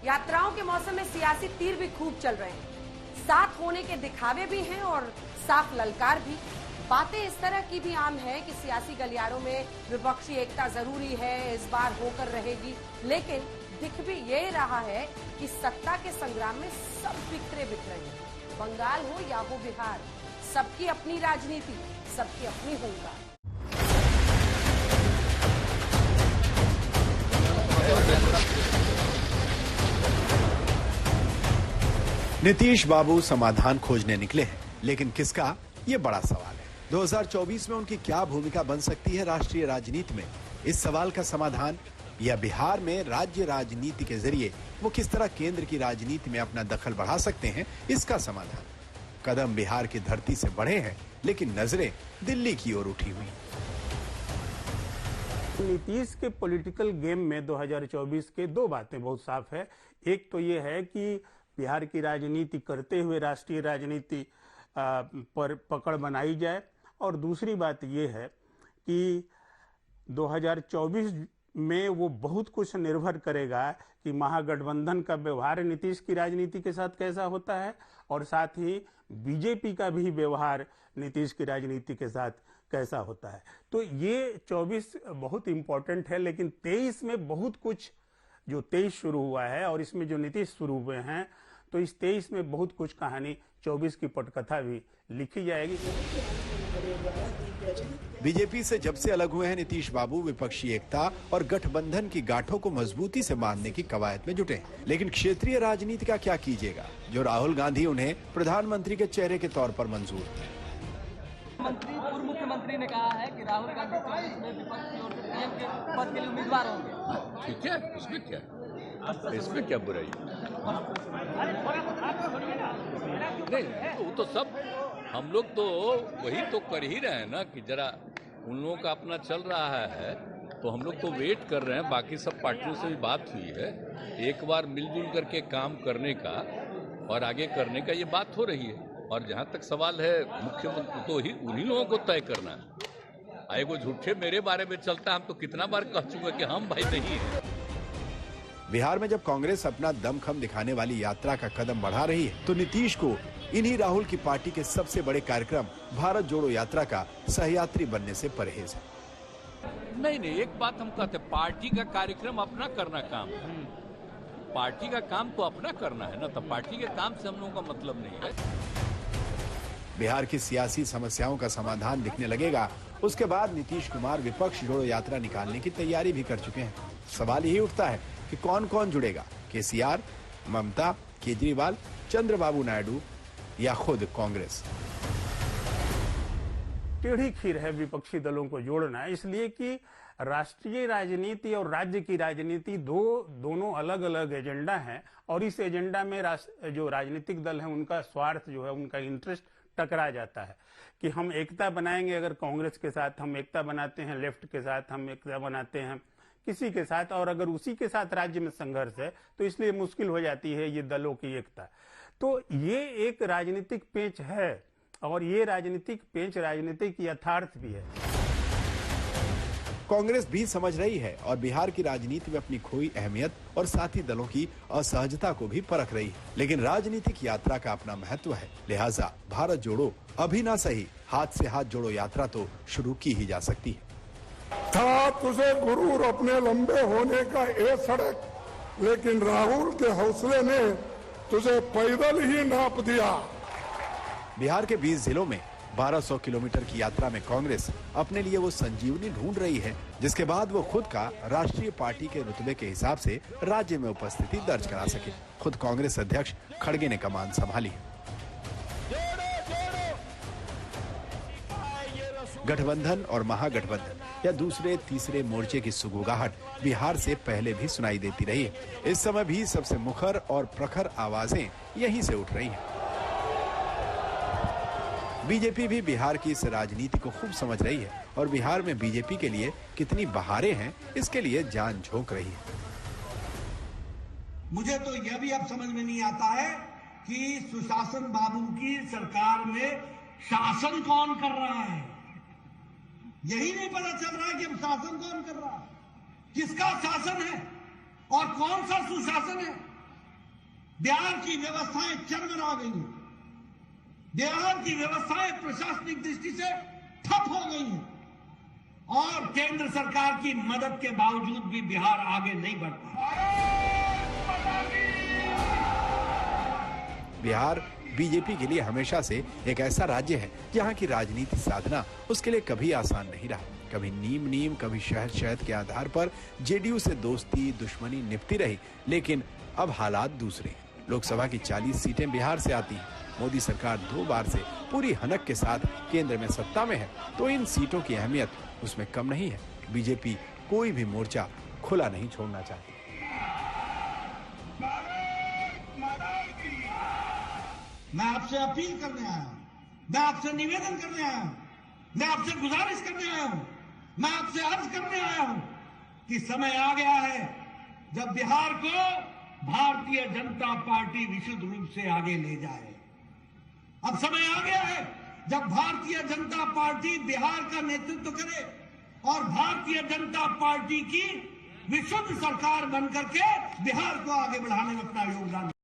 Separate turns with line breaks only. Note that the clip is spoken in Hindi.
यात्राओं के मौसम में सियासी तीर भी खूब चल रहे हैं। साथ होने के दिखावे भी हैं और साफ ललकार भी। बातें इस तरह की भी आम है कि सियासी गलियारों में विपक्षी एकता जरूरी है, इस बार होकर रहेगी, लेकिन दिख भी ये रहा है कि सत्ता के संग्राम में सब बिखरे बिखरे हैं। बंगाल हो या हो बिहार, सबकी अपनी राजनीति, सबकी अपनी हुंकार।
नीतीश बाबू समाधान खोजने निकले हैं, लेकिन किसका, ये बड़ा सवाल है। 2024 में उनकी क्या भूमिका बन सकती है राष्ट्रीय राजनीति में, इस सवाल का समाधान, या बिहार में राज्य राजनीति के जरिए वो किस तरह केंद्र की राजनीति में अपना दखल बढ़ा सकते हैं, इसका समाधान। कदम बिहार की धरती से बढ़े हैं, लेकिन नजरें दिल्ली की ओर उठी हुई।
नीतीश के पॉलिटिकल गेम में 2024 के दो बातें बहुत साफ है। एक तो ये है कि बिहार की राजनीति करते हुए राष्ट्रीय राजनीति पर पकड़ बनाई जाए, और दूसरी बात ये है कि 2024 में वो बहुत कुछ निर्भर करेगा कि महागठबंधन का व्यवहार नीतीश की राजनीति के साथ कैसा होता है, और साथ ही बीजेपी का भी व्यवहार नीतीश की राजनीति के साथ कैसा होता है। तो ये 24 बहुत इंपॉर्टेंट है, लेकिन 23 में बहुत कुछ, जो 23 शुरू हुआ है और इसमें जो नीतीश शुरू हुए हैं, तो इस 23 में बहुत कुछ कहानी 24 की पटकथा भी लिखी जाएगी।
बीजेपी से जब से अलग हुए हैं नीतीश बाबू, विपक्षी एकता और गठबंधन की गांठों को मजबूती से बांधने की कवायद में जुटे हैं। लेकिन क्षेत्रीय राजनीति का क्या कीजिएगा, जो राहुल गांधी उन्हें प्रधानमंत्री के चेहरे के तौर पर मंजूर है।
पूर्व मुख्यमंत्री ने कहा है कि राहुल गांधी 24 में विपक्ष की ओर से पीएम के पद के लिए उम्मीदवार होंगे।
ठीक है, इसमें क्या बुराई? नहीं, वो तो सब हम लोग तो वही तो कर ही रहे हैं ना, कि जरा उन लोगों का अपना चल रहा है, तो हम लोग तो वेट कर रहे हैं। बाकी सब पार्टियों से भी बात हुई है, एक बार मिलजुल करके काम करने का और आगे करने का ये बात हो रही है। और जहां तक सवाल है मुख्यमंत्री, तो ही उन्हीं लोगों को तय करना है। आए वो झूठे मेरे बारे में चलता है, हम तो कितना बार कह चुके कि हम भाई नहीं है।
बिहार में जब कांग्रेस अपना दमखम दिखाने वाली यात्रा का कदम बढ़ा रही है, तो नीतीश को इन्हीं राहुल की पार्टी के सबसे बड़े कार्यक्रम भारत जोड़ो यात्रा का सहयात्री बनने से परहेज है।
नहीं, एक बात हम कहते, पार्टी का कार्यक्रम अपना करना काम है। पार्टी का काम तो अपना करना है ना, तो पार्टी के काम से हम लोगों का मतलब नहीं है।
बिहार की सियासी समस्याओं का समाधान दिखने लगेगा, उसके बाद नीतीश कुमार विपक्ष जोड़ो यात्रा निकालने की तैयारी भी कर चुके हैं। सवाल यही उठता है कि कौन कौन जुड़ेगा, केसीआर, ममता, केजरीवाल, चंद्रबाबू नायडू या खुद कांग्रेस।
टेढ़ी खीर है विपक्षी दलों को जोड़ना, इसलिए कि राष्ट्रीय राजनीति और राज्य की राजनीति दोनों अलग अलग एजेंडा हैं, और इस एजेंडा में जो राजनीतिक दल हैं उनका स्वार्थ जो है, उनका इंटरेस्ट टकरा जाता है। कि हम एकता बनाएंगे, अगर कांग्रेस के साथ हम एकता बनाते हैं, लेफ्ट के साथ हम एकता बनाते हैं किसी के साथ, और अगर उसी के साथ राज्य में संघर्ष है, तो इसलिए मुश्किल हो जाती है ये दलों की एकता। तो ये एक राजनीतिक पेंच है, और ये राजनीतिक पेंच राजनीतिक यथार्थ भी है।
कांग्रेस भी समझ रही है और बिहार की राजनीति में अपनी खोई अहमियत और साथी दलों की असहजता को भी परख रही है। लेकिन राजनीतिक यात्रा का अपना महत्व है, लिहाजा भारत जोड़ो अभी ना सही, हाथ से हाथ जोड़ो यात्रा तो शुरू की ही जा सकती है।
था तुझे गुरूर अपने लंबे होने का ये सड़क, लेकिन राहुल के हौसले ने तुझे पैदल ही नाप दिया।
बिहार के 20 जिलों में 1200 किलोमीटर की यात्रा में कांग्रेस अपने लिए वो संजीवनी ढूंढ रही है, जिसके बाद वो खुद का राष्ट्रीय पार्टी के रुतबे के हिसाब से राज्य में उपस्थिति दर्ज करा सके। खुद कांग्रेस अध्यक्ष खड़गे ने कमान संभाली है। गठबंधन और महागठबंधन या दूसरे तीसरे मोर्चे की सुगबुगाहट बिहार से पहले भी सुनाई देती रही है। इस समय भी सबसे मुखर और प्रखर आवाजें यहीं से उठ रही हैं। बीजेपी भी बिहार की इस राजनीति को खूब समझ रही है और बिहार में बीजेपी के लिए कितनी बहारें हैं, इसके लिए जान झोंक रही है।
मुझे तो यह भी अब समझ में नहीं आता है कि सुशासन बाबू की सरकार में शासन कौन कर रहा है। यही नहीं पता चल रहा है कि अब शासन कौन कर रहा है, किसका शासन है और कौन सा सुशासन है। बिहार की व्यवस्थाएं चरमरा गई हैं। बिहार की व्यवस्थाएं प्रशासनिक दृष्टि से ठप हो गई हैं और केंद्र सरकार की मदद के बावजूद भी बिहार आगे नहीं बढ़ पा।
बिहार बीजेपी के लिए हमेशा से एक ऐसा राज्य है जहां की राजनीति साधना उसके लिए कभी आसान नहीं रहा। कभी नीम नीम, कभी शहद शहद के आधार पर जेडीयू से दोस्ती दुश्मनी निपटी रही, लेकिन अब हालात दूसरे हैं। लोकसभा की 40 सीटें बिहार से आती हैं। मोदी सरकार 2 बार से पूरी हनक के साथ केंद्र में सत्ता में है, तो इन सीटों की अहमियत उसमें कम नहीं है। बीजेपी कोई भी मोर्चा खुला नहीं छोड़ना चाहती।
मैं आपसे अपील करने आया हूं, मैं आपसे निवेदन करने आया हूं, मैं आपसे गुजारिश करने आया हूं, मैं आपसे अर्ज करने आया हूं कि समय आ गया है जब बिहार को भारतीय जनता पार्टी विशुद्ध रूप से आगे ले जाए। अब समय आ गया है जब भारतीय जनता पार्टी बिहार का नेतृत्व करे और भारतीय जनता पार्टी की विशुद्ध सरकार बनकर के बिहार को आगे बढ़ाने में अपना योगदान